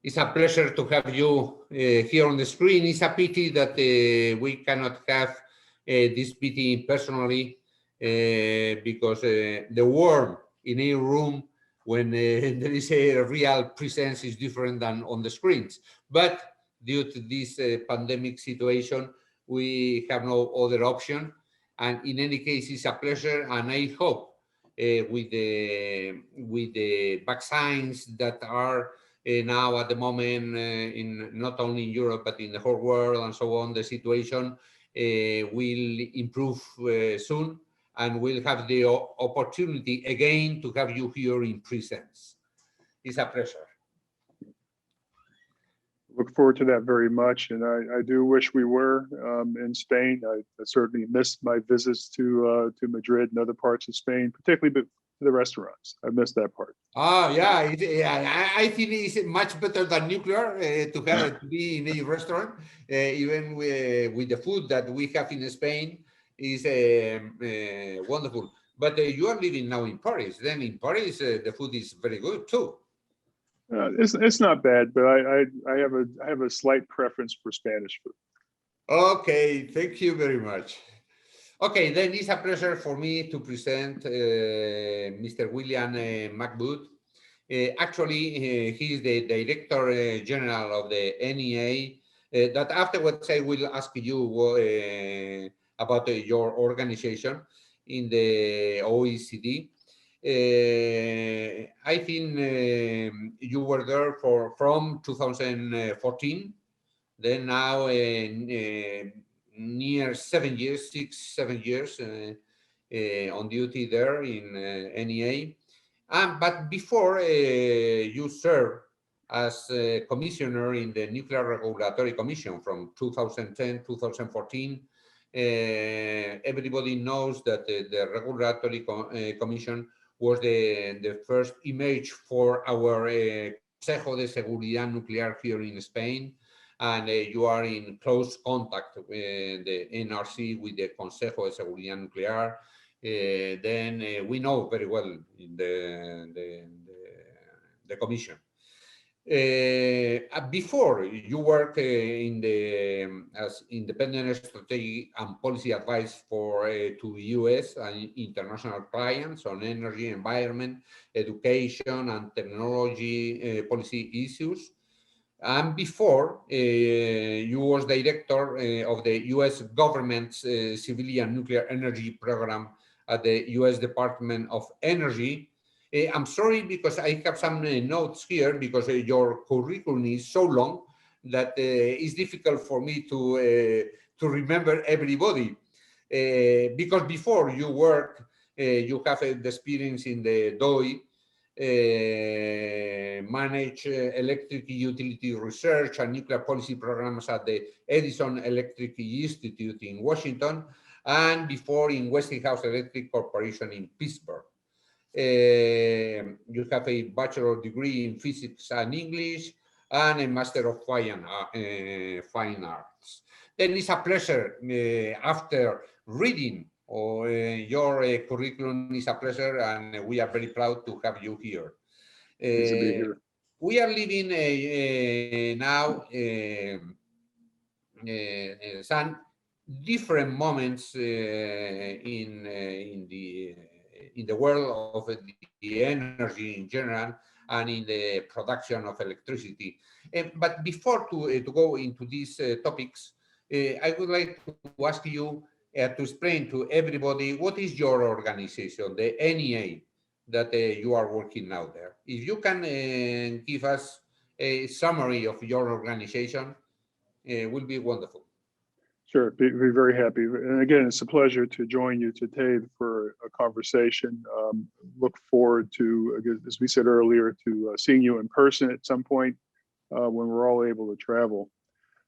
It's a pleasure to have you here on the screen. It's a pity that we cannot have this meeting personally because the warmth in a room when there is a real presence is different than on the screens. But due to this pandemic situation, we have no other option. And in any case, it's a pleasure, and I hope with the vaccines that are now at the moment in not only in Europe but in the whole world and so on, the situation will improve soon, and we'll have the opportunity again to have you here in presence. It's a pleasure. Look forward to that very much, and I do wish we were in Spain. I certainly missed my visits to Madrid and other parts of Spain, particularly but the restaurants. I missed that part. Yeah, I think it's much better than nuclear to be in a restaurant, even with the food that we have in Spain is wonderful. But you are living now in Paris. Then in Paris, the food is very good too. It's not bad, but I have a slight preference for Spanish food. Okay, thank you very much. Okay, then it's a pleasure for me to present Mr. William Magwood. Actually, he is the Director General of the NEA. That afterwards I will ask you about your organization in the OECD. I think you were there from 2014. Then now near 7 years, 6-7 years on duty there in NEA. But before you served as commissioner in the Nuclear Regulatory Commission from 2010-2014. Everybody knows that the Regulatory Commission was the first image for our Consejo de Seguridad Nuclear here in Spain. And you are in close contact with the NRC, with the Consejo de Seguridad Nuclear. Then we know very well the commission. Before you worked as independent strategic and policy advice to US and international clients on energy, environment, education, and technology policy issues. And before, you was director of the U.S. government's civilian nuclear energy program at the U.S. Department of Energy. I'm sorry because I have some notes here because your curriculum is so long that it's difficult for me to remember everybody. Because before you work, you have the experience in the DOE, manage electric utility research and nuclear policy programs at the Edison Electric Institute in Washington, and before in Westinghouse Electric Corporation in Pittsburgh. You have a bachelor degree in physics and English and a master of fine arts. Then it's a pleasure after reading your curriculum. Is a pleasure, and we are very proud to have you here. Nice to be here. We are living now some different moments in the world of the energy in general and in the production of electricity. But before to go into these topics, I would like to ask you to explain to everybody what is your organization, the NEA, that you are working now there. If you can give us a summary of your organization, will be wonderful. Sure, be very happy. And again, it's a pleasure to join you today for a conversation. Look forward to, as we said earlier, to seeing you in person at some point when we're all able to travel.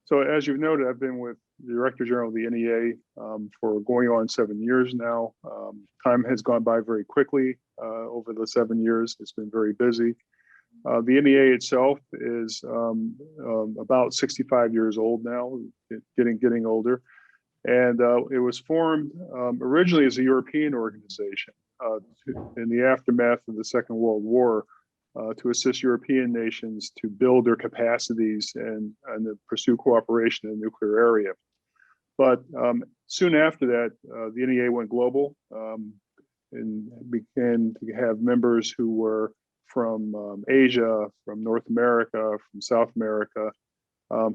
So as you've noted, I've been with the Director General of the NEA for going on 7 years now. Time has gone by very quickly over the 7 years. It's been very busy. The NEA itself is about 65 years old now, getting older. And it was formed originally as a European organization in the aftermath of the Second World War. to assist European nations to build their capacities and to pursue cooperation in the nuclear area. But soon after that, the NEA went global and began to have members who were from Asia, from North America, from South America.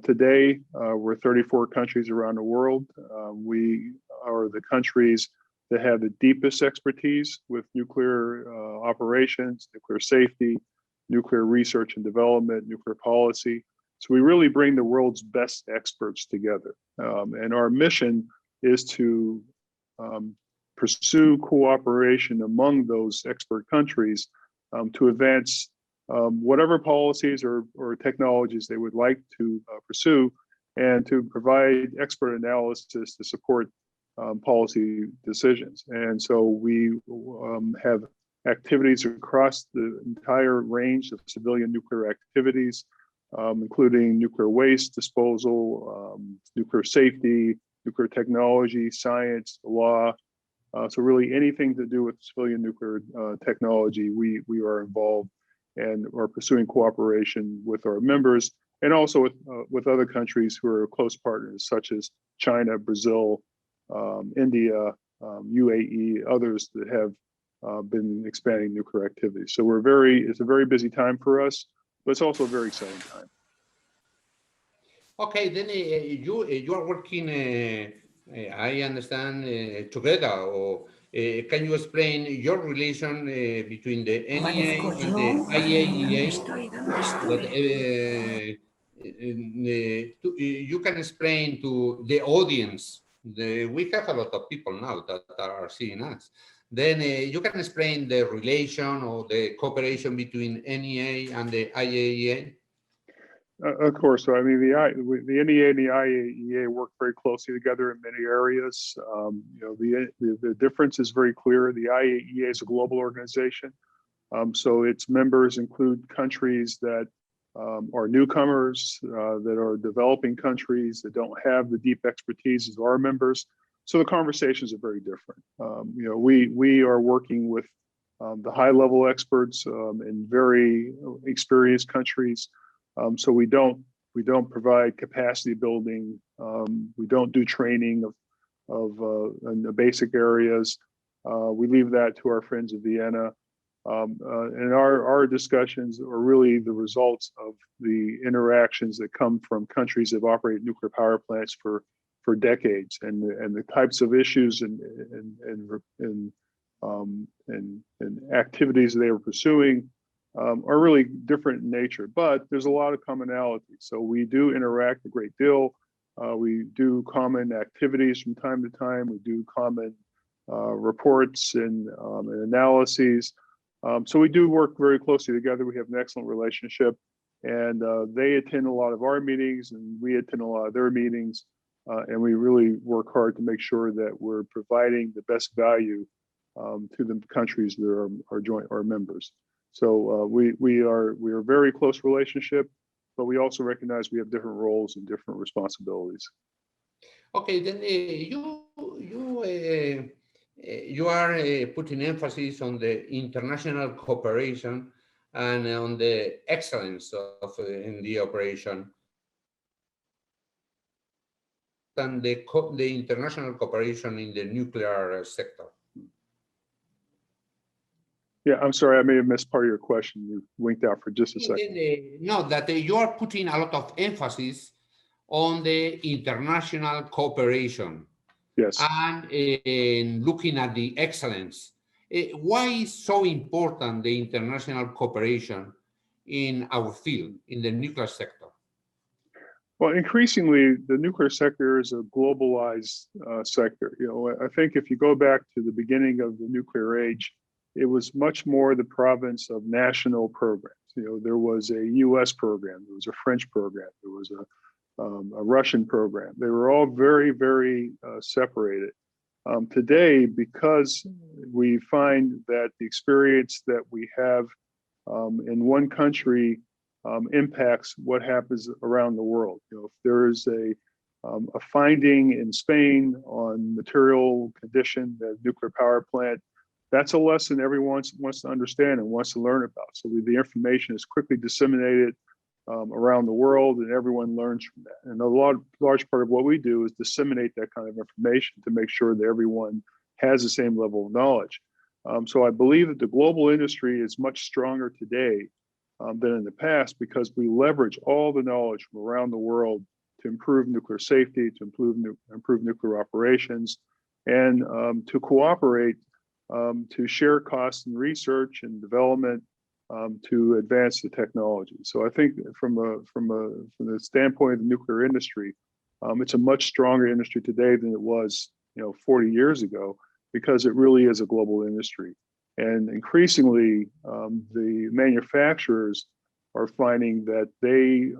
Today, we're 34 countries around the world. We are the countries that have the deepest expertise with nuclear operations, nuclear safety, nuclear research and development, nuclear policy. So we really bring the world's best experts together. And our mission is to pursue cooperation among those expert countries to advance whatever policies or technologies they would like to pursue, and to provide expert analysis to support policy decisions. And so we have activities across the entire range of civilian nuclear activities, including nuclear waste disposal, nuclear safety, nuclear technology, science, law. So really anything to do with civilian nuclear technology, we are involved and are pursuing cooperation with our members, and also with other countries who are close partners, such as China, Brazil, India, UAE, others that have been expanding nuclear activities. So it's a very busy time for us, but it's also a very exciting time. Okay, then you are working, I understand, together, or can you explain your relation between the NEA and the IAEA? You can explain to the audience. We have a lot of people now that are seeing us. Then you can explain the relation or the cooperation between NEA and the IAEA. Of course. So I mean, the NEA and the IAEA work very closely together in many areas. The difference is very clear. The IAEA is a global organization, so its members include countries that are newcomers, that are developing countries that don't have the deep expertise as our members. So the conversations are very different. We are working with the high-level experts in very experienced countries. So we don't provide capacity building. We don't do training in the basic areas. We leave that to our friends of Vienna. And our discussions are really the results of the interactions that come from countries that operate nuclear power plants for decades, and the types of issues and activities they are pursuing are really different in nature, but there's a lot of commonality. So we do interact a great deal. We do common activities from time to time. We do common reports and analyses. So we do work very closely together. We have an excellent relationship, and they attend a lot of our meetings, and we attend a lot of their meetings. And we really work hard to make sure that we're providing the best value to the countries that are members. So we are a very close relationship, but we also recognize we have different roles and different responsibilities. Okay, then you are putting emphasis on the international cooperation and on the excellence in the operation, and the international cooperation in the nuclear sector. Yeah, I'm sorry, I may have missed part of your question. You winked out for just a second. No, that you are putting a lot of emphasis on the international cooperation. Yes. And in looking at the excellence. Why is so important the international cooperation in our field, in the nuclear sector? Well, increasingly, the nuclear sector is a globalized sector. I think if you go back to the beginning of the nuclear age, it was much more the province of national programs. There was a US program, there was a French program, there was a Russian program. They were all very, very separated. Today, because we find that the experience that we have in one country impacts what happens around the world. If there is a finding in Spain on material condition at a nuclear power plant, that's a lesson everyone wants to understand and wants to learn about. So the information is quickly disseminated around the world, and everyone learns from that. And a large part of what we do is disseminate that kind of information to make sure that everyone has the same level of knowledge. So I believe that the global industry is much stronger today than in the past, because we leverage all the knowledge from around the world to improve nuclear safety, to improve nuclear operations, and to cooperate to share costs in research and development, to advance the technology. So I think from the standpoint of the nuclear industry, it's a much stronger industry today than it was 40 years ago, because it really is a global industry. And increasingly, the manufacturers are finding that they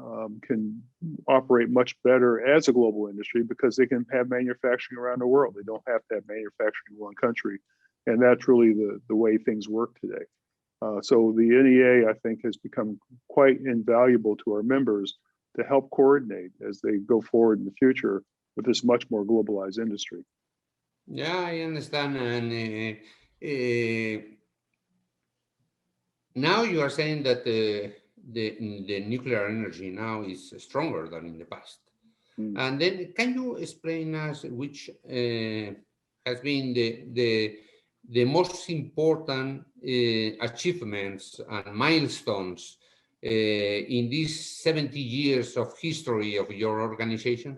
can operate much better as a global industry, because they can have manufacturing around the world. They don't have to have manufacturing in one country. And that's really the way things work today. So the NEA, I think, has become quite invaluable to our members to help coordinate as they go forward in the future with this much more globalized industry. Yeah, I understand. And now you are saying that the nuclear energy now is stronger than in the past. And then can you explain us which has been the most important achievements and milestones in these 70 years of history of your organization?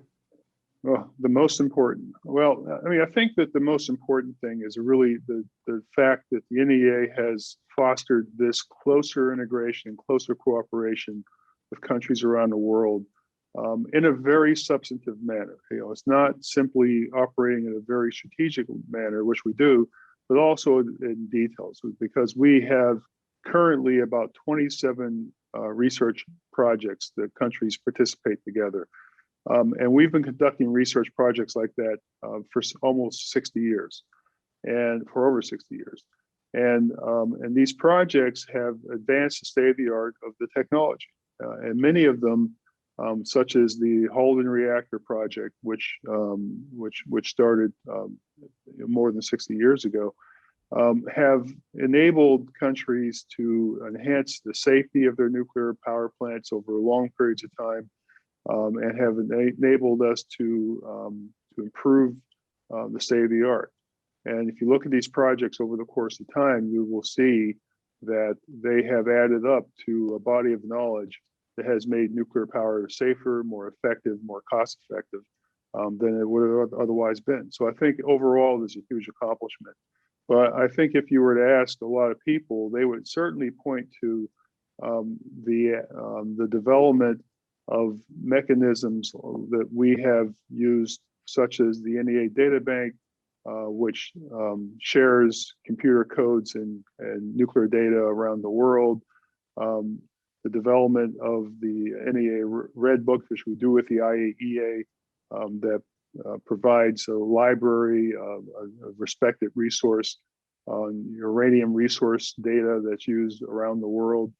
Well, the most important. Well, I mean, I think that the most important thing is really the fact that the NEA has fostered this closer integration, closer cooperation with countries around the world in a very substantive manner. It's not simply operating in a very strategic manner, which we do, but also in details, because we have currently about 27 research projects that countries participate together. And we've been conducting research projects like that for almost 60 years, and for over 60 years. And these projects have advanced the state of the art of the technology. And many of them, such as the Halden reactor project, which started more than 60 years ago, have enabled countries to enhance the safety of their nuclear power plants over long periods of time, and have enabled us to improve the state of the art. And if you look at these projects over the course of time, you will see that they have added up to a body of knowledge that has made nuclear power safer, more effective, more cost-effective than it would have otherwise been. So I think overall, there's a huge accomplishment. But I think if you were to ask a lot of people, they would certainly point to the development of mechanisms that we have used, such as the NEA data bank, which shares computer codes and nuclear data around the world. The development of the NEA Red Book, which we do with the IAEA, that provides a library, a respected resource on uranium resource data that's used around the world.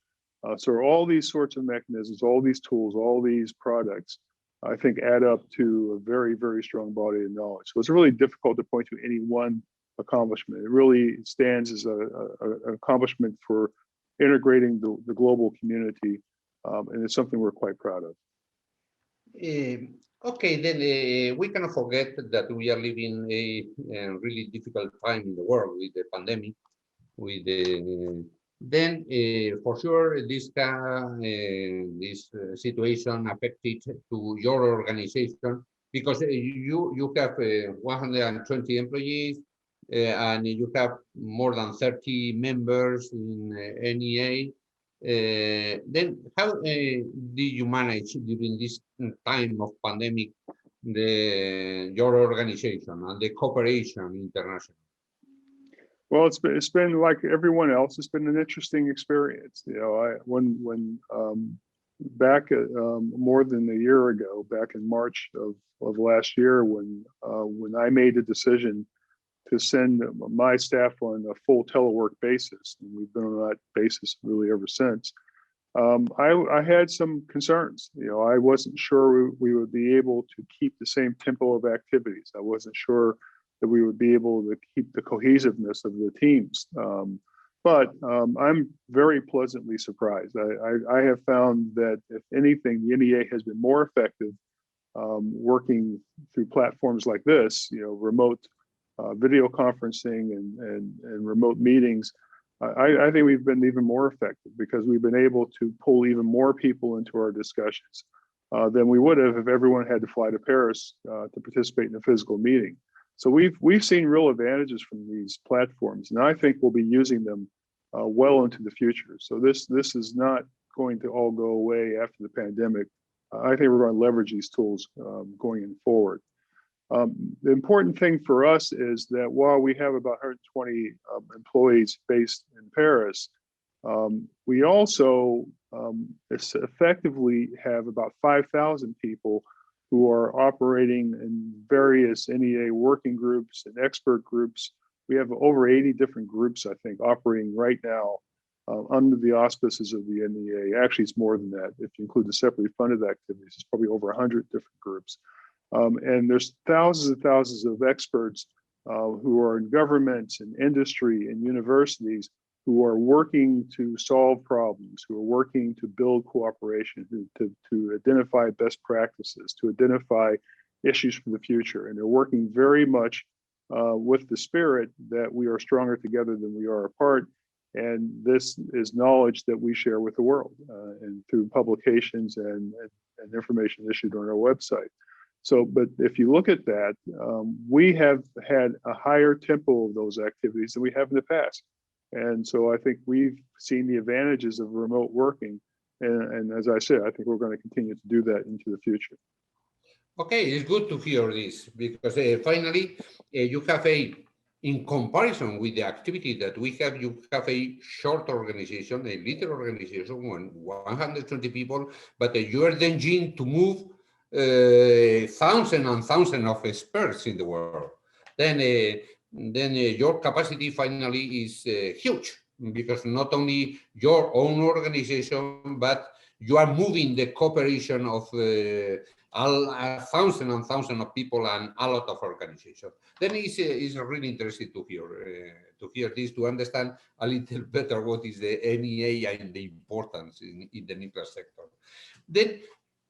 So all these sorts of mechanisms, all these tools, all these products, I think add up to a very, very strong body of knowledge. So it's really difficult to point to any one accomplishment. It really stands as an accomplishment for integrating the global community, and it's something we're quite proud of. Okay, then we cannot forget that we are living a really difficult time in the world with the pandemic. With the then for sure this situation affected to your organization, because you have 120 employees and you have more than 30 members in NEA. Then how did you manage during this time of pandemic your organization and the cooperation international? Well, it's been like everyone else. It's been an interesting experience. When back more than a year ago, back in March of last year, when I made a decision to send my staff on a full telework basis, and we've been on that basis really ever since. I had some concerns. I wasn't sure we would be able to keep the same tempo of activities. I wasn't sure that we would be able to keep the cohesiveness of the teams. But I'm very pleasantly surprised. I have found that, if anything, the NEA has been more effective working through platforms like this, remote video conferencing and remote meetings. I think we've been even more effective because we've been able to pull even more people into our discussions than we would have if everyone had to fly to Paris to participate in a physical meeting. So we've seen real advantages from these platforms, and I think we'll be using them well into the future. So this is not going to all go away after the pandemic. I think we're going to leverage these tools going forward. The important thing for us is that while we have about 120 employees based in Paris, we also effectively have about 5,000 people who are operating in various NEA working groups and expert groups. We have over 80 different groups, I think, operating right now under the auspices of the NEA. Actually, it's more than that. If you include the separately funded activities, it's probably over 100 different groups. And there's thousands and thousands of experts who are in governments and industry and universities who are working to solve problems, who are working to build cooperation, to identify best practices, to identify issues for the future. And they're working very much with the spirit that we are stronger together than we are apart. And this is knowledge that we share with the world and through publications and information issued on our website. So, but if you look at that, we have had a higher tempo of those activities than we have in the past. And so I think we've seen the advantages of remote working. And as I said, I think we're going to continue to do that into the future. Okay, it's good to hear this because finally you have in comparison with the activity that we have, you have a short organization, a little organization, 120 people, but you are the engine to move thousands and thousands of experts in the world. Then your capacity finally is huge because not only your own organization, but you are moving the cooperation of thousands and thousands of people and a lot of organizations. Then it's really interesting to hear this, to understand a little better what is the NEA and the importance in the nuclear sector. Then,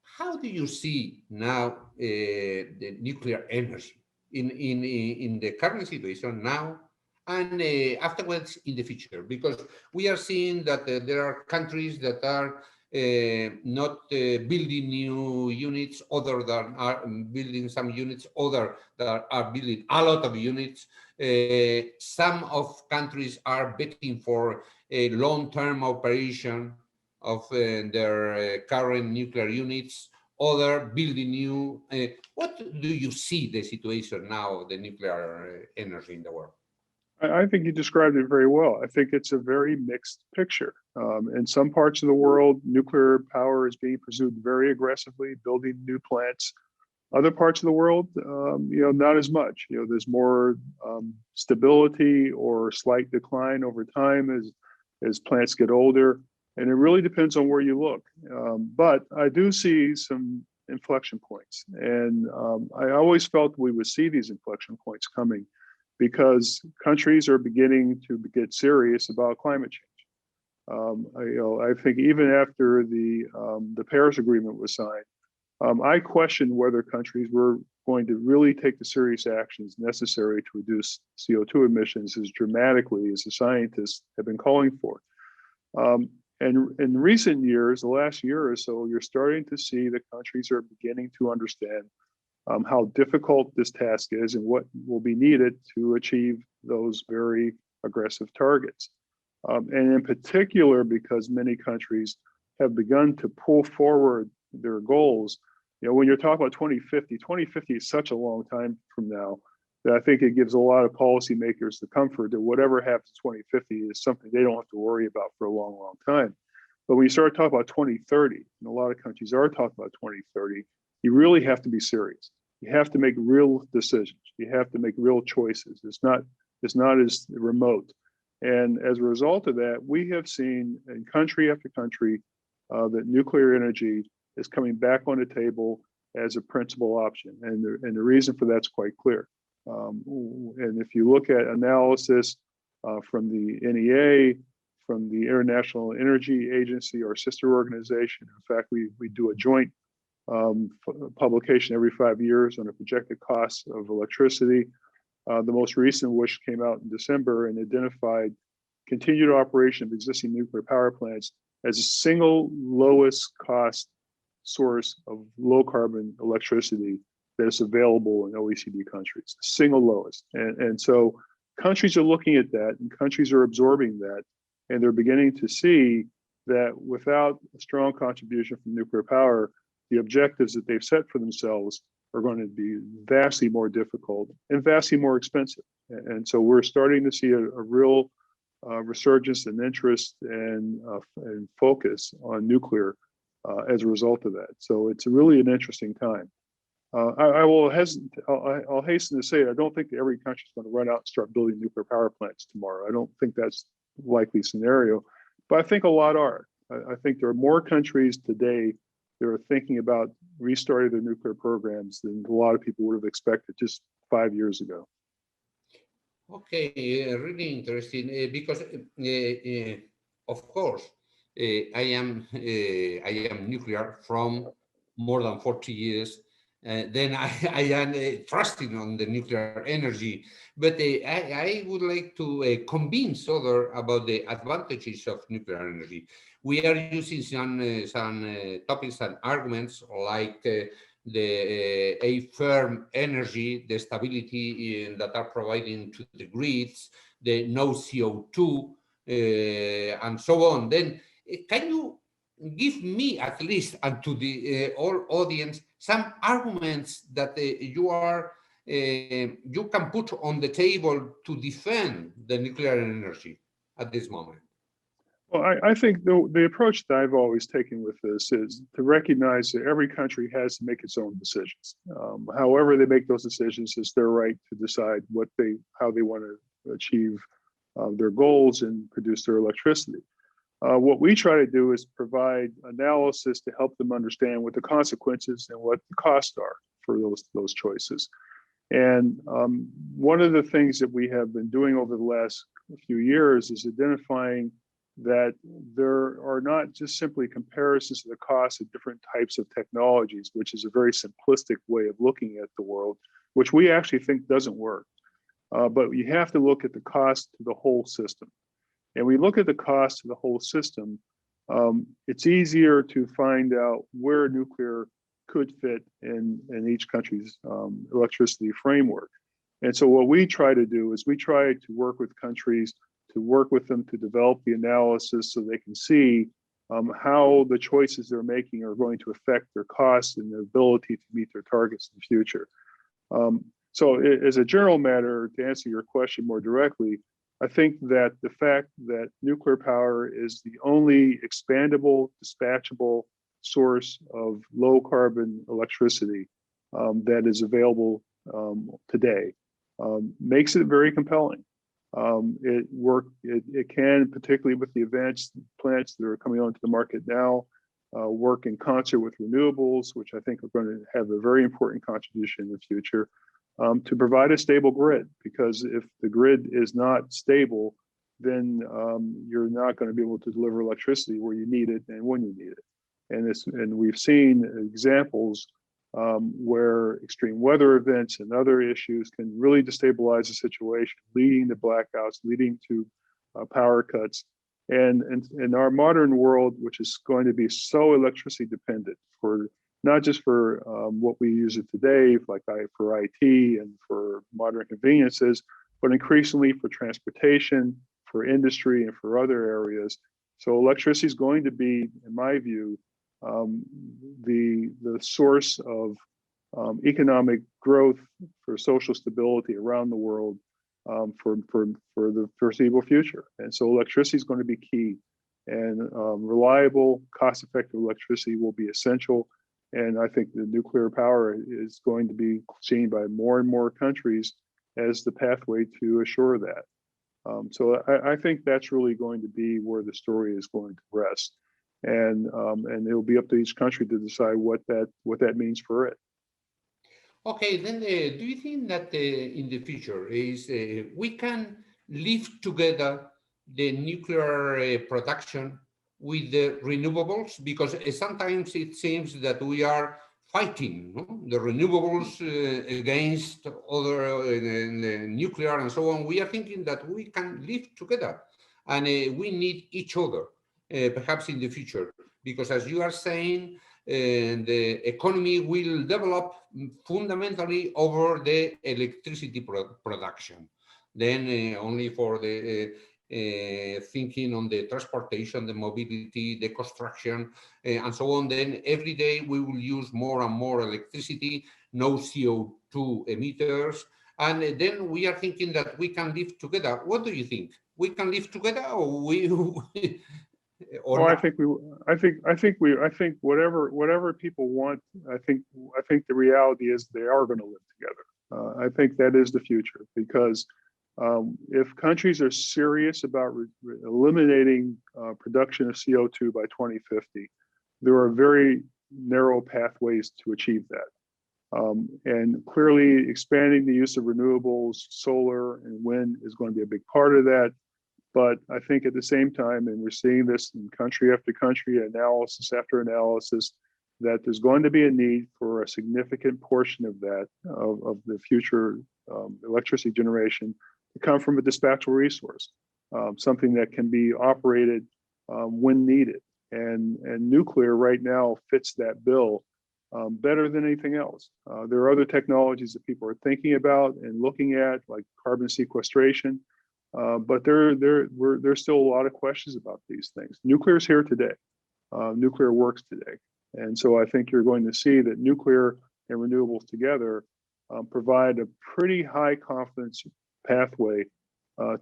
how do you see now the nuclear energy in the current situation now and afterwards in the future? Because we are seeing that there are countries that are not building new units, other than are building some units, other that are building a lot of units. Some of countries are betting for a long-term operation of their current nuclear units, other building new. What do you see the situation now, the nuclear energy in the world? I think you described it very well. I think it's a very mixed picture. In some parts of the world, nuclear power is being pursued very aggressively, building new plants. Other parts of the world, not as much. There's more stability or slight decline over time as plants get older. And it really depends on where you look. But I do see some inflection points. And I always felt we would see these inflection points coming because countries are beginning to get serious about climate change. I think even after the Paris Agreement was signed, I questioned whether countries were going to really take the serious actions necessary to reduce CO2 emissions as dramatically as the scientists have been calling for. And in recent years, the last year or so, you're starting to see that countries are beginning to understand how difficult this task is and what will be needed to achieve those very aggressive targets. And in particular, because many countries have begun to pull forward their goals. When you're talking about 2050 is such a long time from now that I think it gives a lot of policymakers the comfort that whatever happens in 2050 is something they don't have to worry about for a long, long time. But when you start talking about 2030, and a lot of countries are talking about 2030, you really have to be serious. You have to make real decisions. You have to make real choices. It's not as remote. And as a result of that, we have seen in country after country that nuclear energy is coming back on the table as a principal option. And the reason for that's quite clear. And if you look at analysis from the NEA, from the International Energy Agency, our sister organization, in fact, we do a joint publication every 5 years on the projected costs of electricity. The most recent, which came out in December and identified continued operation of existing nuclear power plants as a single lowest cost source of low carbon electricity that is available in OECD countries, the single lowest. And so countries are looking at that and countries are absorbing that, and they're beginning to see that without a strong contribution from nuclear power, the objectives that they've set for themselves are going to be vastly more difficult and vastly more expensive. And so we're starting to see a real resurgence in interest and focus on nuclear as a result of that. So it's really an interesting time. I'll hasten to say, I don't think that every country is going to run out and start building nuclear power plants tomorrow. I don't think that's a likely scenario, but I think a lot are. I think there are more countries today that are thinking about restarting their nuclear programs than a lot of people would have expected just 5 years ago. Okay, really interesting because, of course, I am nuclear from more than 40 years. Then I am trusting on the nuclear energy, but I would like to convince others about the advantages of nuclear energy. We are using some topics and arguments like a firm energy, the stability that are providing to the grids, the no CO2, and so on. Then can you give me at least and to the all audience some arguments that you can put on the table to defend the nuclear energy at this moment? Well, I think the approach that I've always taken with this is to recognize that every country has to make its own decisions. However they make those decisions, it's their right to decide how they want to achieve their goals and produce their electricity. What we try to do is provide analysis to help them understand what the consequences and what the costs are for those choices. And one of the things that we have been doing over the last few years is identifying that there are not just simply comparisons of the cost of different types of technologies, which is a very simplistic way of looking at the world, which we actually think doesn't work. But you have to look at the cost to the whole system. And we look at the cost of the whole system, it's easier to find out where nuclear could fit in each country's electricity framework. And so what we try to do is we try to work with countries to work with them to develop the analysis so they can see how the choices they're making are going to affect their costs and their ability to meet their targets in the future. So as a general matter, to answer your question more directly, I think that the fact that nuclear power is the only expandable, dispatchable source of low carbon electricity that is available today makes it very compelling. It can, particularly with the advanced plants that are coming onto the market now, work in concert with renewables, which I think are going to have a very important contribution in the future, to provide a stable grid. Because if the grid is not stable, then you're not going to be able to deliver electricity where you need it and when you need it. And we've seen examples where extreme weather events and other issues can really destabilize the situation, leading to blackouts, leading to power cuts. And in our modern world, which is going to be so electricity dependent, for not just for what we use it today, like for IT and for modern conveniences, but increasingly for transportation, for industry, and for other areas. So electricity is going to be, in my view, the source of economic growth for social stability around the world for the foreseeable future. And so electricity is going to be key, and reliable, cost-effective electricity will be essential. And I think the nuclear power is going to be seen by more and more countries as the pathway to assure that. So I think that's really going to be where the story is going to rest. And it'll be up to each country to decide what that means for it. Okay, then do you think that in the future is we can live together the nuclear production with the renewables? Because sometimes it seems that we are fighting, no? The renewables against other nuclear and so on. We are thinking that we can live together and we need each other, perhaps in the future. Because as you are saying, the economy will develop fundamentally over the electricity production. Then only for the thinking on the transportation, the mobility, the construction, and so on. Then every day we will use more and more electricity, no CO2 emitters. And then we are thinking that we can live together. What do you think? We can live together, or we or Oh, not? I think whatever people want, I think the reality is they are going to live together. I think that is the future because if countries are serious about eliminating production of CO2 by 2050, there are very narrow pathways to achieve that. And clearly expanding the use of renewables, solar and wind is going to be a big part of that. But I think at the same time, and we're seeing this in country after country, analysis after analysis, that there's going to be a need for a significant portion of that, of the future electricity generation to come from a dispatchable resource, something that can be operated when needed. And nuclear right now fits that bill better than anything else. There are other technologies that people are thinking about and looking at, like carbon sequestration. But there's still a lot of questions about these things. Nuclear is here today. Nuclear works today. And so I think you're going to see that nuclear and renewables together provide a pretty high confidence pathway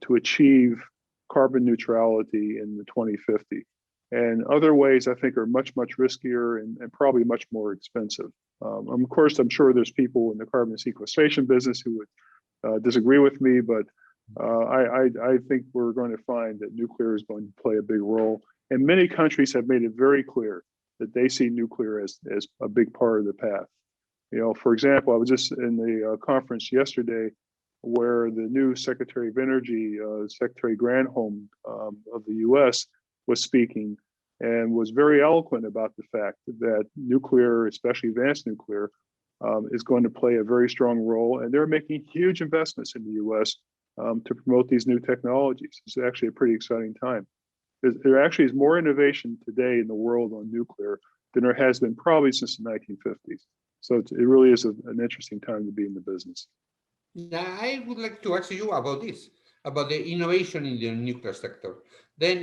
to achieve carbon neutrality in the 2050. And other ways I think are much riskier and probably much more expensive. Of course, I'm sure there's people in the carbon sequestration business who would disagree with me, but I think we're going to find that nuclear is going to play a big role. And many countries have made it very clear that they see nuclear as a big part of the path. You know, for example, I was just in the conference yesterday where the new Secretary of Energy, Secretary Granholm of the US, was speaking and was very eloquent about the fact that nuclear, especially advanced nuclear, is going to play a very strong role. And they're making huge investments in the US to promote these new technologies. It's actually a pretty exciting time. There actually is more innovation today in the world on nuclear than there has been probably since the 1950s. So it really is an interesting time to be in the business. Now, I would like to ask you about this, about the innovation in the nuclear sector. Then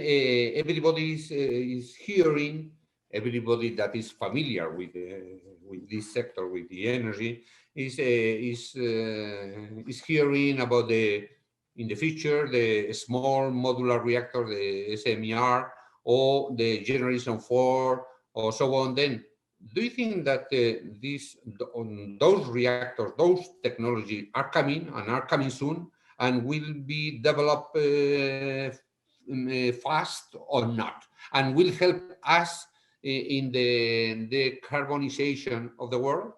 everybody is hearing, everybody that is familiar with this sector, with the energy, is hearing about in the future the small modular reactor, the SMR, or the generation 4, or so on. Then do you think that those reactors, those technology are coming and are coming soon and will be developed fast or not, and will help us in the decarbonization of the world?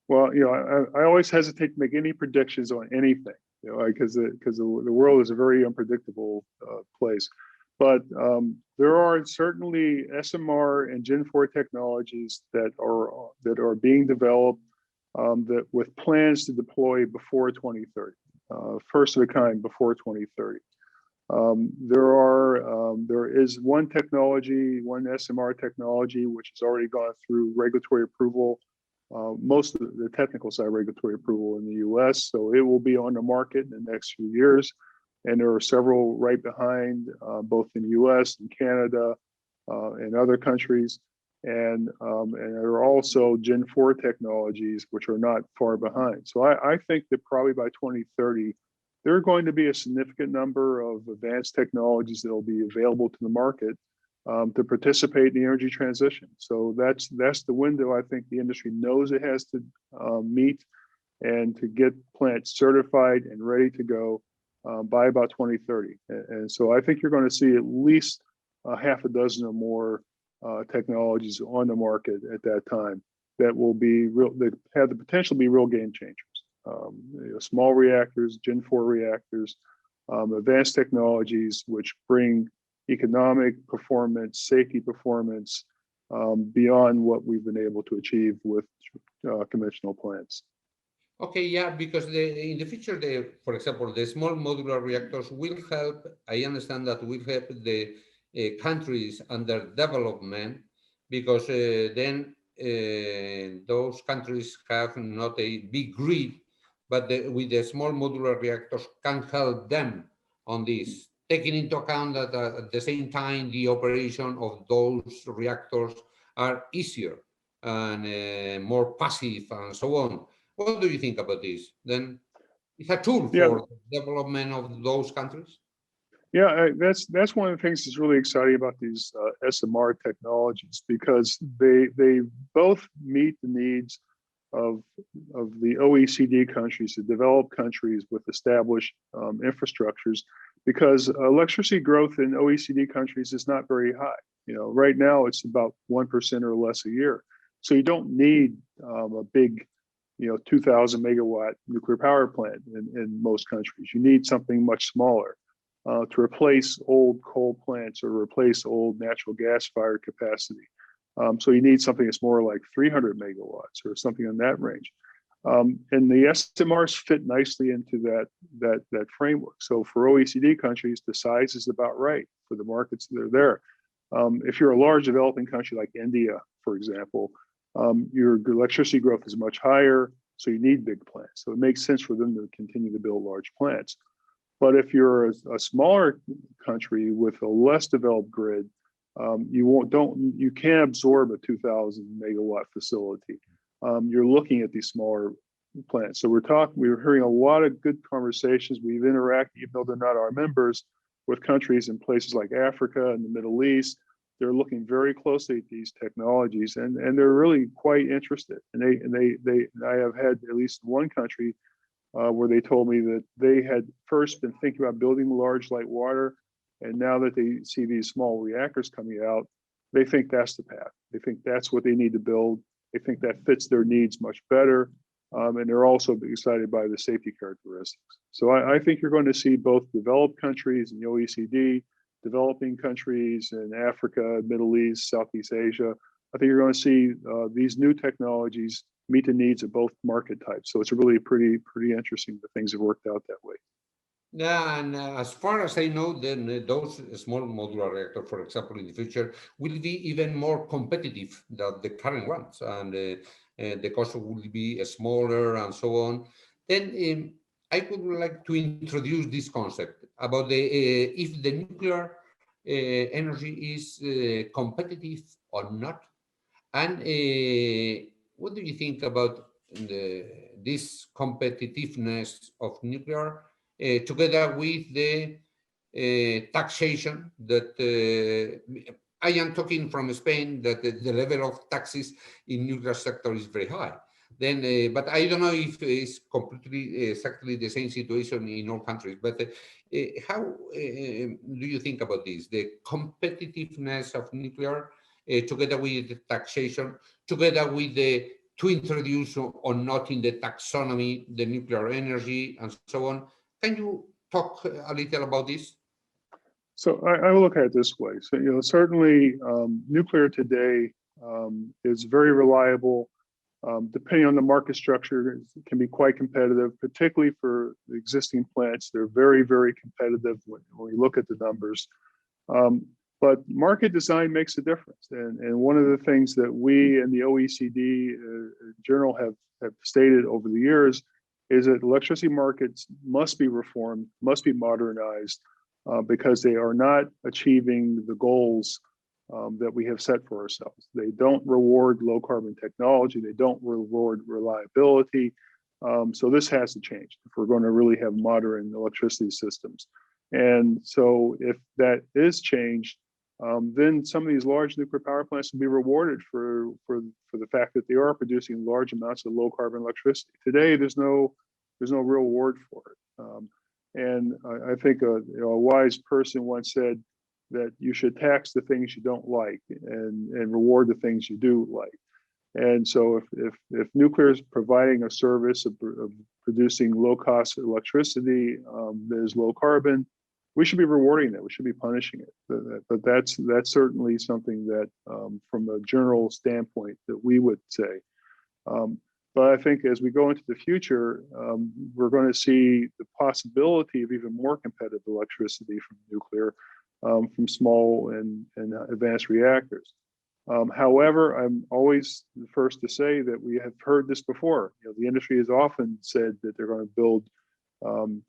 Well, you know, I always hesitate to make any predictions on anything, you know, because the world is a very unpredictable place. But there are certainly SMR and Gen 4 technologies that are being developed that with plans to deploy before 2030, first of a kind before 2030. There is one technology, one SMR technology, which has already gone through regulatory approval, most of the technical side regulatory approval in the US. So it will be on the market in the next few years. And there are several right behind, both in the US and Canada and other countries. And there are also Gen 4 technologies, which are not far behind. So I think that probably by 2030, there are going to be a significant number of advanced technologies that will be available to the market to participate in the energy transition. So that's the window I think the industry knows it has to meet and to get plants certified and ready to go by about 2030. And so I think you're going to see at least half a dozen or more technologies on the market at that time. that will be real, that have the potential to be real game changers. Small reactors, Gen 4 reactors, advanced technologies which bring economic performance, safety performance beyond what we've been able to achieve with conventional plants. Okay, yeah, because in the future, for example, the small modular reactors will help. I understand that will help the countries under development, because then those countries have not a big grid, but with the small modular reactors can help them on this, taking into account that at the same time the operation of those reactors are easier and more passive and so on. What do you think about this? Then it's a tool Yeah, for the development of those countries. yeah, that's one of the things that's really exciting about these SMR technologies, because they both meet the needs of the OECD countries, the developed countries with established infrastructures, because electricity growth in OECD countries is not very high. Right now it's about 1% or less a year. So you don't need a big 2,000 megawatt nuclear power plant in most countries. You need something much smaller to replace old coal plants or replace old natural gas fired capacity. So you need something that's more like 300 megawatts or something in that range. And the SMRs fit nicely into that framework. So for OECD countries, the size is about right for the markets that are there. If you're a large developing country like India, for example, your electricity growth is much higher, so you need big plants. So it makes sense for them to continue to build large plants. But if you're a smaller country with a less developed grid, you can't absorb a 2,000 megawatt facility. You're looking at these smaller plants. So we're hearing a lot of good conversations. We've interacted, even though they're not our members, with countries in places like Africa and the Middle East. They're looking very closely at these technologies, and they're really quite interested. And I have had at least one country where they told me that they had first been thinking about building large light water, and now that they see these small reactors coming out, they think that's the path. They think that's what they need to build. They think that fits their needs much better, and they're also excited by the safety characteristics. So I think you're going to see both developed countries in the OECD, developing countries in Africa, Middle East, Southeast Asia. I think you're going to see these new technologies meet the needs of both market types. So it's really pretty interesting that things have worked out that way. Yeah, and as far as I know, then those small modular reactors, for example, in the future, will be even more competitive than the current ones, and the cost will be smaller and so on. Then I would like to introduce this concept about if the nuclear energy is competitive or not, and what do you think about this competitiveness of nuclear? Together with the taxation that I am talking from Spain, that the level of taxes in nuclear sector is very high. Then, but I don't know if it's completely exactly the same situation in all countries. But how do you think about this? The competitiveness of nuclear, together with the taxation, together with the to introduce or not in the taxonomy the nuclear energy and so on. Can you talk a little about this? So I will look at it this way. So, certainly nuclear today is very reliable. Depending on the market structure, it can be quite competitive, particularly for the existing plants. They're very, very competitive when we look at the numbers. But market design makes a difference. And one of the things that we and the OECD journal have stated over the years is that electricity markets must be reformed, must be modernized, because they are not achieving the goals that we have set for ourselves. They don't reward low carbon technology. They don't reward reliability. So this has to change if we're going to really have modern electricity systems. And so if that is changed, then some of these large nuclear power plants will be rewarded for the fact that they are producing large amounts of low carbon electricity. Today, there's no real reward for it. And I think a wise person once said that you should tax the things you don't like and reward the things you do like. And so if nuclear is providing a service of producing low-cost electricity that is low carbon, we should be rewarding that. We should be punishing it. But that's certainly something that, from a general standpoint, that we would say. But I think as we go into the future, we're going to see the possibility of even more competitive electricity from nuclear, from small and advanced reactors. However, I'm always the first to say that we have heard this before. You know, the industry has often said that they're going to build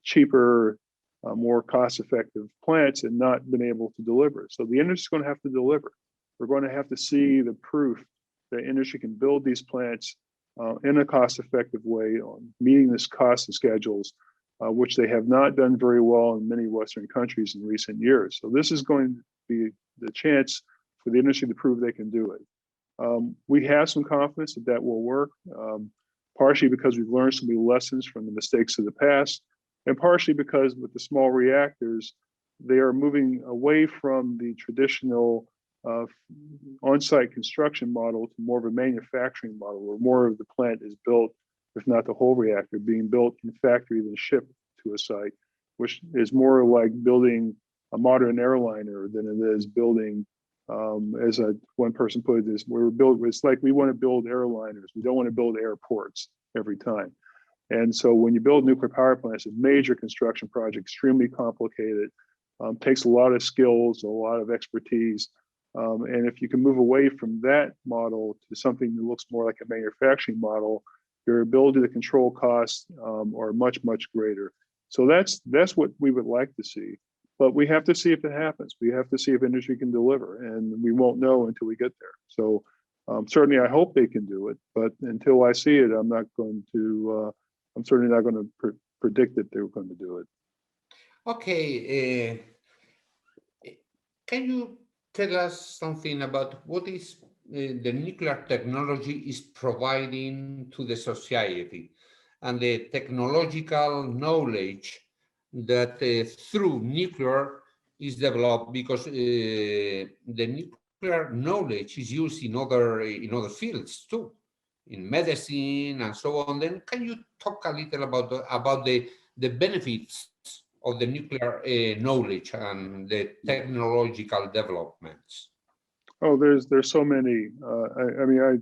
cheaper, more cost-effective plants and not been able to deliver. So the industry is going to have to deliver. We're going to have to see the proof that industry can build these plants in a cost-effective way, on meeting this cost and schedules, which they have not done very well in many Western countries in recent years. So this is going to be the chance for the industry to prove they can do it. We have some confidence that that will work, partially because we've learned so many lessons from the mistakes of the past, and partially because with the small reactors, they are moving away from the traditional on-site construction model to more of a manufacturing model, where more of the plant is built, if not the whole reactor, being built in factory than shipped to a site, which is more like building a modern airliner than it is building, as one person put it, it's like we want to build airliners. We don't want to build airports every time. And so when you build nuclear power plants, it's a major construction project, extremely complicated, takes a lot of skills, a lot of expertise. And if you can move away from that model to something that looks more like a manufacturing model, your ability to control costs are much, much greater. So that's what we would like to see. But we have to see if it happens. We have to see if industry can deliver, and we won't know until we get there. So certainly I hope they can do it, but until I see it, I'm certainly not going to predict that they're going to do it. Okay. Can you tell us something about what is the nuclear technology is providing to the society and the technological knowledge that through nuclear is developed, because the nuclear knowledge is used in other fields too, in medicine and so on. Then can you talk a little about the benefits of the nuclear knowledge and the technological developments? Oh, there's so many.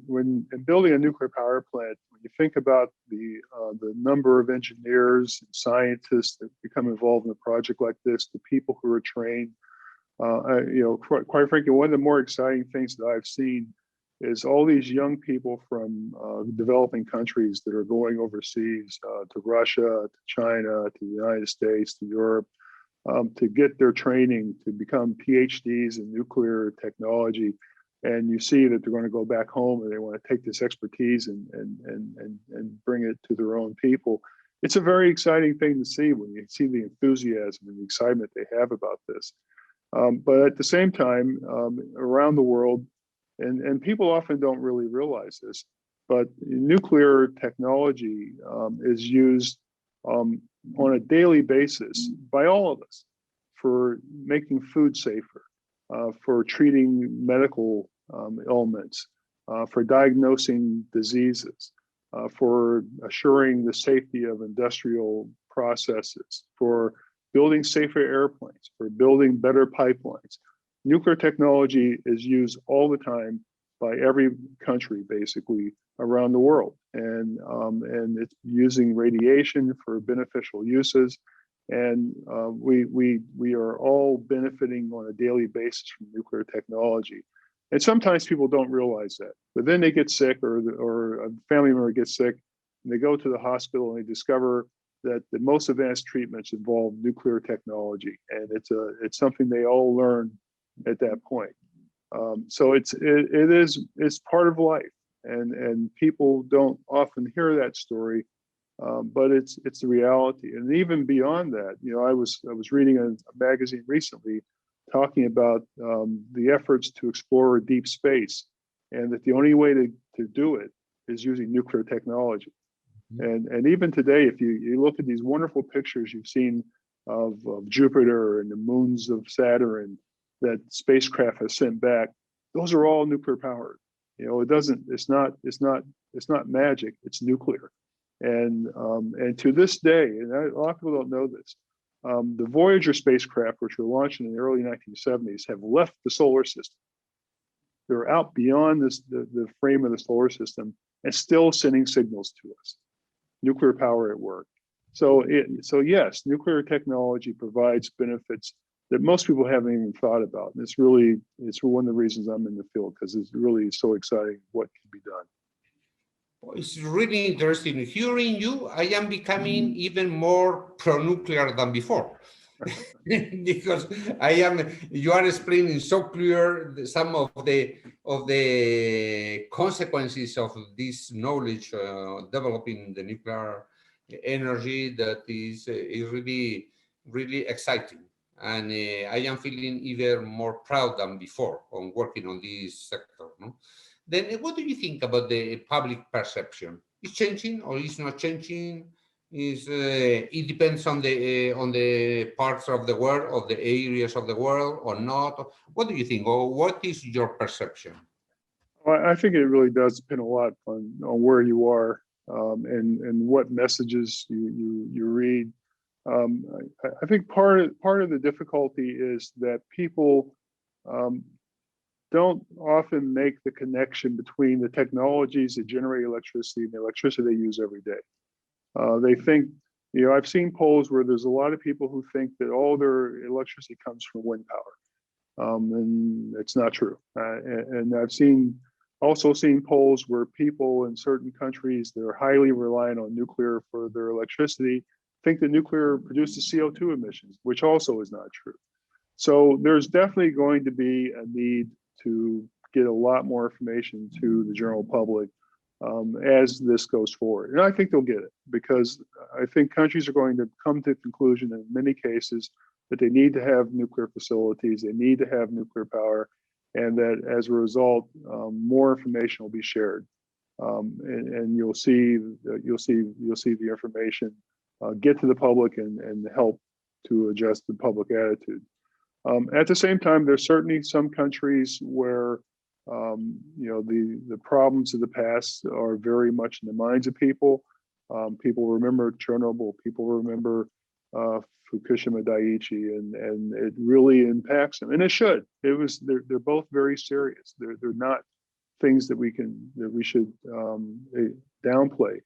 When building a nuclear power plant, when you think about the number of engineers and scientists that become involved in a project like this, the people who are trained, quite frankly, one of the more exciting things that I've seen is all these young people from developing countries that are going overseas to Russia, to China, to the United States, to Europe, to get their training to become PhDs in nuclear technology. And you see that they're going to go back home and they want to take this expertise and bring it to their own people. It's a very exciting thing to see when you see the enthusiasm and the excitement they have about this. But at the same time, around the world, and people often don't really realize this, but nuclear technology is used on a daily basis by all of us for making food safer, for treating medical ailments, for diagnosing diseases, for assuring the safety of industrial processes, for building safer airplanes, for building better pipelines. Nuclear technology is used all the time by every country, basically, around the world. And it's using radiation for beneficial uses. And we are all benefiting on a daily basis from nuclear technology. And sometimes people don't realize that. But then they get sick, or a family member gets sick, and they go to the hospital and they discover that the most advanced treatments involve nuclear technology. And it's something they all learn at that point. So it's part of life, and people don't often hear that story, but it's the reality. And even beyond that, I was reading a magazine recently talking about the efforts to explore deep space, and that the only way to do it is using nuclear technology. Mm-hmm. And even today, if you look at these wonderful pictures you've seen of Jupiter and the moons of Saturn that spacecraft has sent back, those are all nuclear powered. It doesn't. It's not magic. It's nuclear, and to this day, and a lot of people don't know this. The Voyager spacecraft, which were launched in the early 1970s, have left the solar system. They're out beyond the frame of the solar system and still sending signals to us. Nuclear power at work. So yes, nuclear technology provides benefits that most people haven't even thought about. And it's one of the reasons I'm in the field, because it's really so exciting what can be done. It's really interesting hearing you. I am becoming even more pro-nuclear than before. Because you are explaining so clear some of the consequences of this knowledge developing the nuclear energy that is really, really exciting. And I am feeling even more proud than before on working on this sector. No? Then what do you think about the public perception? Is changing or is not changing? It depends on the parts of the world, of the areas of the world, or not? What do you think, or what is your perception? Well, I think it really does depend a lot on where you are and what messages you read. I think part of the difficulty is that people don't often make the connection between the technologies that generate electricity and the electricity they use every day. They think, I've seen polls where there's a lot of people who think that all their electricity comes from wind power, and it's not true. And I've also seen polls where people in certain countries that are highly reliant on nuclear for their electricity think that nuclear produces CO2 emissions, which also is not true. So there's definitely going to be a need to get a lot more information to the general public as this goes forward. And I think they'll get it, because I think countries are going to come to the conclusion in many cases that they need to have nuclear facilities, they need to have nuclear power, and that as a result, more information will be shared. And you'll see the information get to the public and help to adjust the public attitude. At the same time, there's certainly some countries where the problems of the past are very much in the minds of people. People remember Chernobyl. People remember Fukushima Daiichi, and it really impacts them, and it should. They're both very serious. They're not things that we should downplay.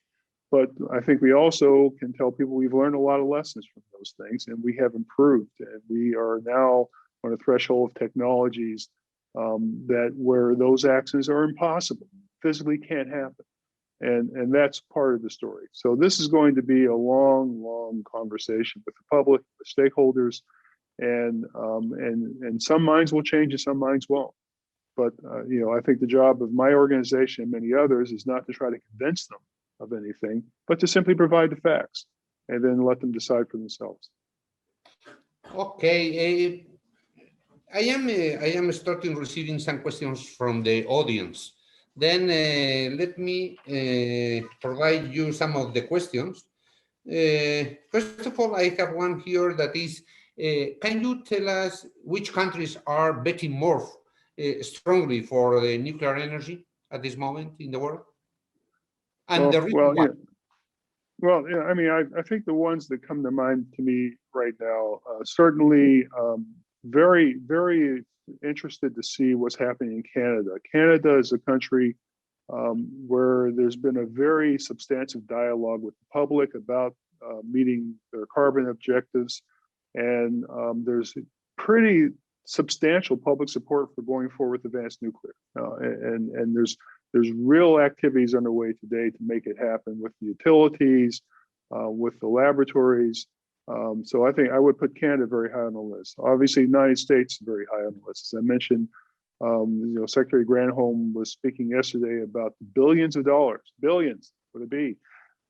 But I think we also can tell people we've learned a lot of lessons from those things, and we have improved, and we are now on a threshold of technologies where those accidents are impossible, physically can't happen, and that's part of the story. So this is going to be a long conversation with the public, the stakeholders, and some minds will change and some minds won't. But I think the job of my organization and many others is not to try to convince them of anything, but to simply provide the facts and then let them decide for themselves. Okay, I am starting receiving some questions from the audience. Then let me provide you some of the questions. First of all, I have one here that is, can you tell us which countries are betting more strongly for nuclear energy at this moment in the world? And the reason why? Yeah, I mean, I think the ones that come to mind to me right now, certainly very, very interested to see what's happening in Canada. Canada is a country where there's been a very substantive dialogue with the public about meeting their carbon objectives. And there's pretty substantial public support for going forward with advanced nuclear. And there's real activities underway today to make it happen with the utilities, with the laboratories. So I think I would put Canada very high on the list. Obviously, the United States is very high on the list. As I mentioned, Secretary Granholm was speaking yesterday about the billions of dollars, billions with a B,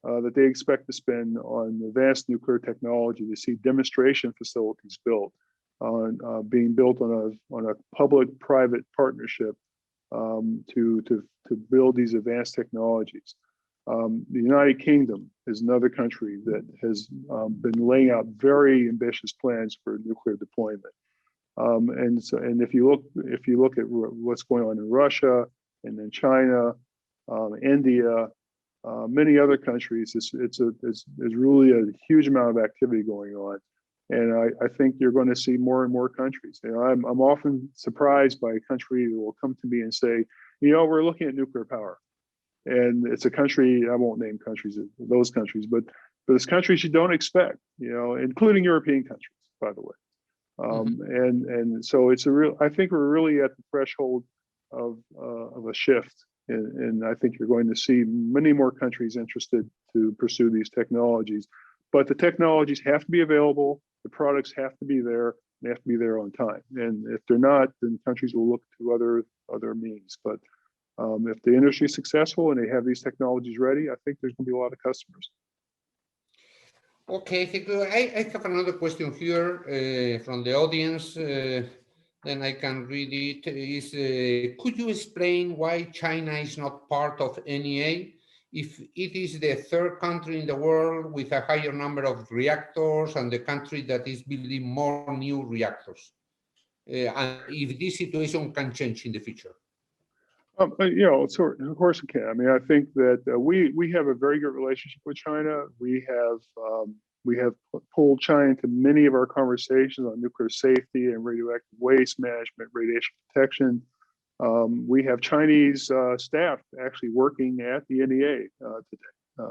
that they expect to spend on advanced nuclear technology to see demonstration facilities built, being built on a public-private partnership to build these advanced technologies. The United Kingdom is another country that has been laying out very ambitious plans for nuclear deployment. And if you look at what's going on in Russia, and then China, India, many other countries. There's really a huge amount of activity going on. And I think you're going to see more and more countries. You know, I'm often surprised by a country that will come to me and say, you know, we're looking at nuclear power. And it's a country, I won't name countries, those countries, but it's countries you don't expect, you know, including European countries, by the way. And so it's I think we're really at the threshold of a shift. And I think you're going to see many more countries interested to pursue these technologies. But the technologies have to be available, the products have to be there, they have to be there on time. And if they're not, then countries will look to other means. But if the industry is successful and they have these technologies ready, I think there's going to be a lot of customers. Okay, thank you. I have another question here from the audience. Then I can read it. Could you explain why China is not part of NEA if it is the third country in the world with a higher number of reactors and the country that is building more new reactors? And if this situation can change in the future? You know, so of course it can. I mean, I think that we have a very good relationship with China. We have pulled China into many of our conversations on nuclear safety and radioactive waste management, radiation protection. We have Chinese staff actually working at the NEA today,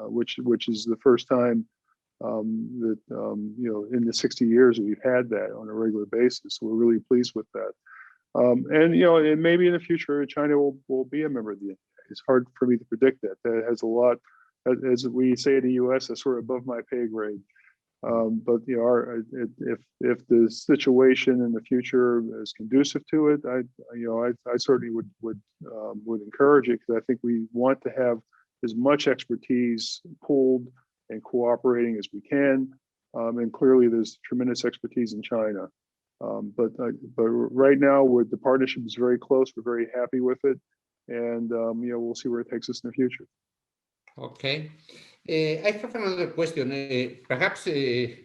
which is the first time that you know, in the 60 years that we've had that on a regular basis. So we're really pleased with that. And you know, and maybe in the future, China will be a member of the NEA. It's hard for me to predict that. That has a lot, as we say in the U.S., that's sort of above my pay grade. But you know, if the situation in the future is conducive to it, I certainly would encourage it, because I think we want to have as much expertise pooled and cooperating as we can. And clearly, there's tremendous expertise in China. But right now, the partnership is very close. We're very happy with it, and you know, we'll see where it takes us in the future. Okay. I have another question. Perhaps it's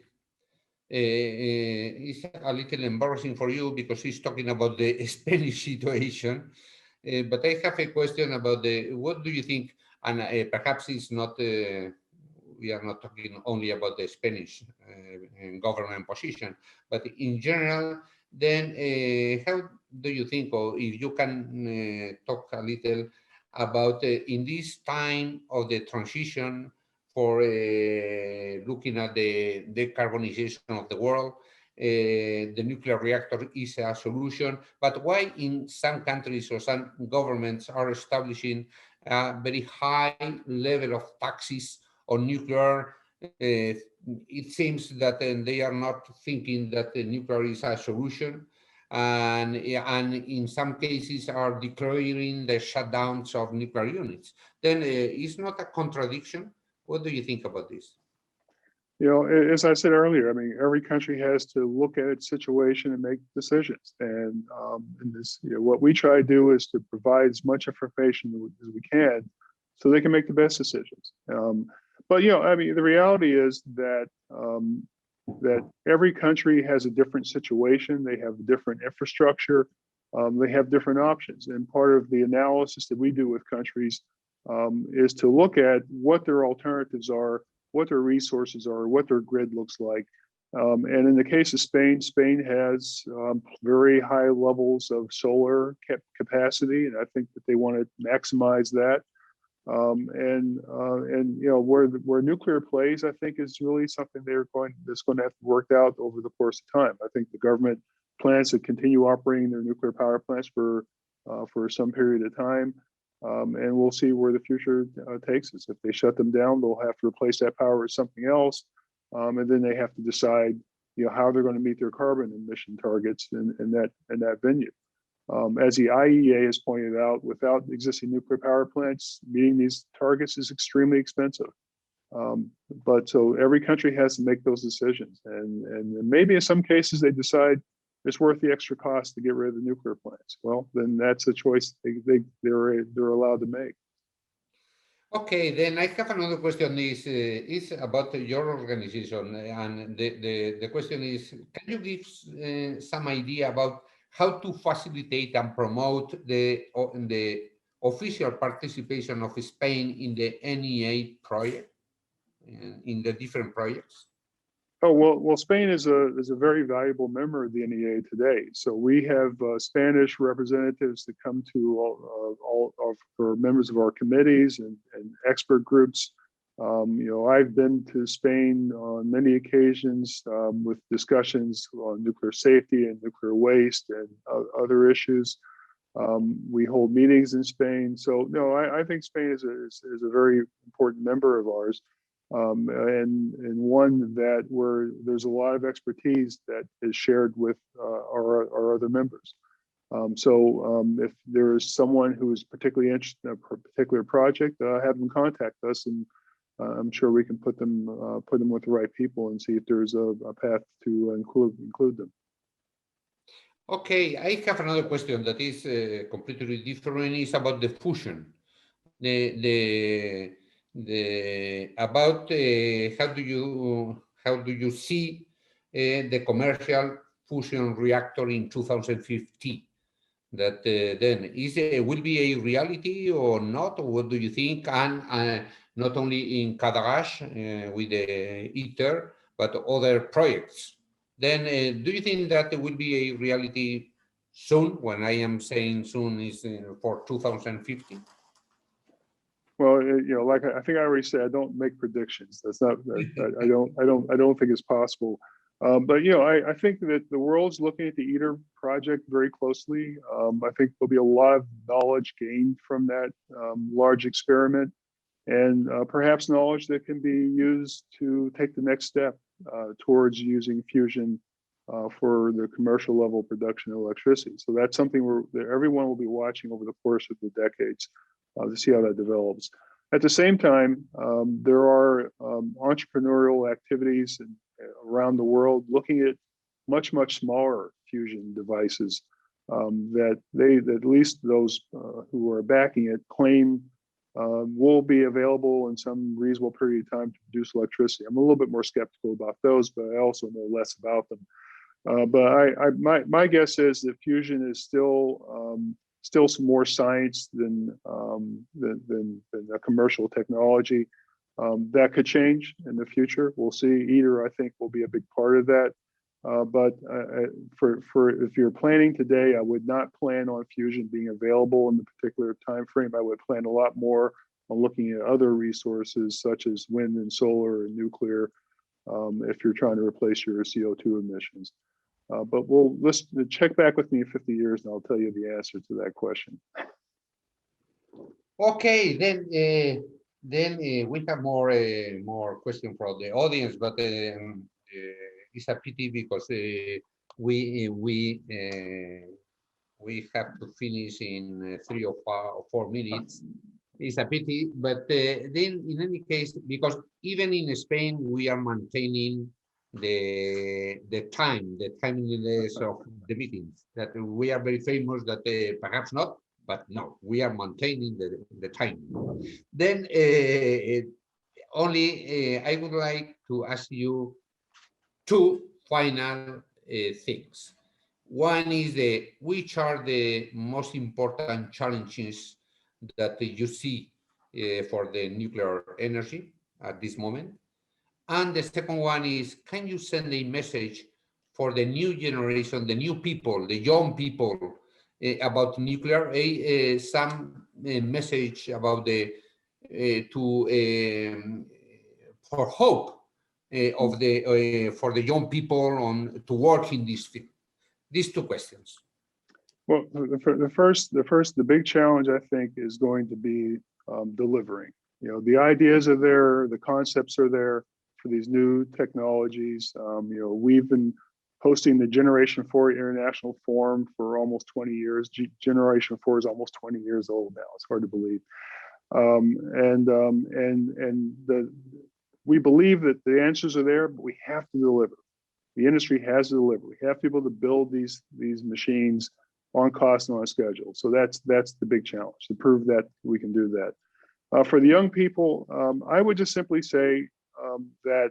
a little embarrassing for you because he's talking about the Spanish situation. But I have a question about what do you think, and perhaps it's not, we are not talking only about the Spanish government position, but in general, then how do you think, or if you can talk a little about in this time of the transition for looking at the decarbonization of the world, the nuclear reactor is a solution, but why in some countries or some governments are establishing a very high level of taxes on nuclear? It seems that they are not thinking that the nuclear is a solution, and in some cases are declaring the shutdowns of nuclear units. Then it's not a contradiction. What do you think about this? You know, as I said earlier, I mean, every country has to look at its situation and make decisions. And this, you know, what we try to do is to provide as much information as we can, so they can make the best decisions. But you know, I mean, the reality is that that every country has a different situation. They have different infrastructure. They have different options. And part of the analysis that we do with countries is to look at what their alternatives are, what their resources are, what their grid looks like. And in the case of Spain, Spain has very high levels of solar capacity, and I think that they want to maximize that. And you know, where nuclear plays, I think is really something that's going to have to work out over the course of time. I think the government plans to continue operating their nuclear power plants for some period of time, and we'll see where the future takes us. If they shut them down, they'll have to replace that power with something else, and then they have to decide, you know, how they're going to meet their carbon emission targets in that venue. As the IEA has pointed out, without existing nuclear power plants, meeting these targets is extremely expensive. But so every country has to make those decisions, and maybe in some cases they decide it's worth the extra cost to get rid of the nuclear plants. Well, then that's a choice they're allowed to make. Okay, then I have another question. Is about your organization, and the question is: can you give some idea about how to facilitate and promote the official participation of Spain in the NEA project, in the different projects? Oh, well, Spain is a very valuable member of the NEA today. So we have Spanish representatives that come to all of our members of our committees and expert groups. I've been to Spain on many occasions with discussions on nuclear safety and nuclear waste and other issues. We hold meetings in Spain. So no, I think Spain is a very important member of ours. And one that where there's a lot of expertise that is shared with our other members. If there is someone who is particularly interested in a particular project, have them contact us, and I'm sure we can put them with the right people and see if there's a path to include them. Okay, I have another question that is completely different. It's about the fusion. About how do you see the commercial fusion reactor in 2050? That then will be a reality or not? Or what do you think? And not only in Cadarache with the ITER, but other projects. Then do you think that it will be a reality soon? When I am saying soon is for 2050? Well, like I think I already said, I don't make predictions. That's not. I don't think it's possible. But I think that the world's looking at the ITER project very closely. I think there'll be a lot of knowledge gained from that large experiment, and perhaps knowledge that can be used to take the next step towards using fusion for the commercial level production of electricity. So that's something that everyone will be watching over the course of the decades to see how that develops. At the same time, there are entrepreneurial activities around the world looking at much smaller fusion devices that at least those who are backing it claim will be available in some reasonable period of time to produce electricity. I'm a little bit more skeptical about those, but I also know less about them. But my guess is that fusion is still some more science than a commercial technology. That could change in the future. We'll see. ITER, I think, will be a big part of that. But for if you're planning today, I would not plan on fusion being available in the particular time frame. I would plan a lot more on looking at other resources such as wind and solar and nuclear if you're trying to replace your CO2 emissions. But check back with me in 50 years and I'll tell you the answer to that question. Okay, then we have more questions from the audience, but it's a pity because we have to finish in 3 or 4 minutes. It's a pity, but then in any case, because even in Spain we are maintaining the timeliness of the meetings, that we are very famous, that perhaps not, but no, we are maintaining the time. Then only I would like to ask you 2 final things. One is which are the most important challenges that you see for the nuclear energy at this moment? And the second one is, can you send a message for the new generation, the new people, the young people about nuclear, some message about for hope for the young people to work in this field? These 2 questions. Well, the big challenge I think is going to be delivering. The ideas are there, the concepts are there for these new technologies. We've been hosting the Generation 4 International Forum for almost 20 years. Generation 4 is almost 20 years old now. It's hard to believe. We believe that the answers are there, but we have to deliver. The industry has to deliver. We have to be able to build these machines on cost and on schedule. So that's the big challenge, to prove that we can do that. For the young people, I would just simply say that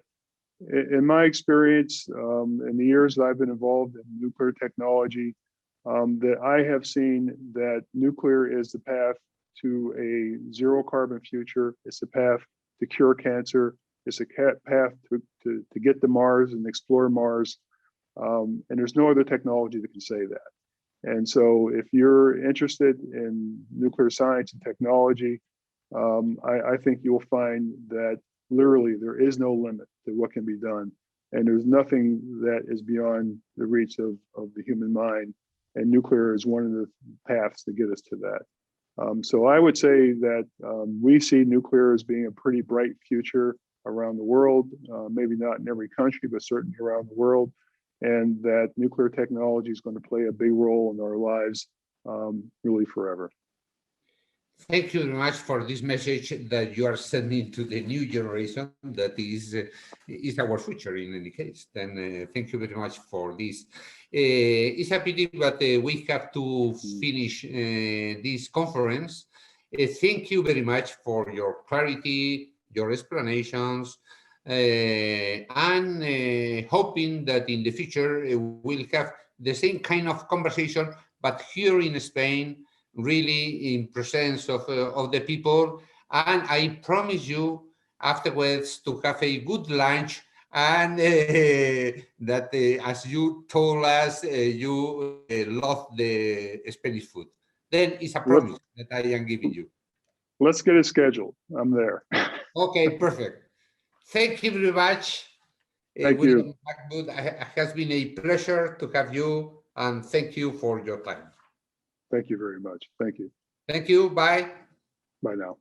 in my experience, in the years that I've been involved in nuclear technology, that I have seen that nuclear is the path to a zero carbon future. It's a path to cure cancer. It's a path to get to Mars and explore Mars. And there's no other technology that can say that. And so if you're interested in nuclear science and technology, I think you'll find that literally there is no limit to what can be done. And there's nothing that is beyond the reach of the human mind. And nuclear is one of the paths to get us to that. So I would say that we see nuclear as being a pretty bright future around the world, maybe not in every country, but certainly around the world. And that nuclear technology is going to play a big role in our lives really forever. Thank you very much for this message that you are sending to the new generation that is our future in any case. Then thank you very much for this. It's a pity, but we have to finish this conference. Thank you very much for your clarity, your explanations, and hoping that in the future we'll have the same kind of conversation, but here in Spain, really in presence of the people. And I promise you afterwards to have a good lunch, and that as you told us, you love the Spanish food. Then it's a promise that I am giving you. Let's get it scheduled. I'm there. Okay, perfect. Thank you very much. Thank you. Magwood, it has been a pleasure to have you, and thank you for your time. Thank you very much. Thank you. Thank you. Bye. Bye now.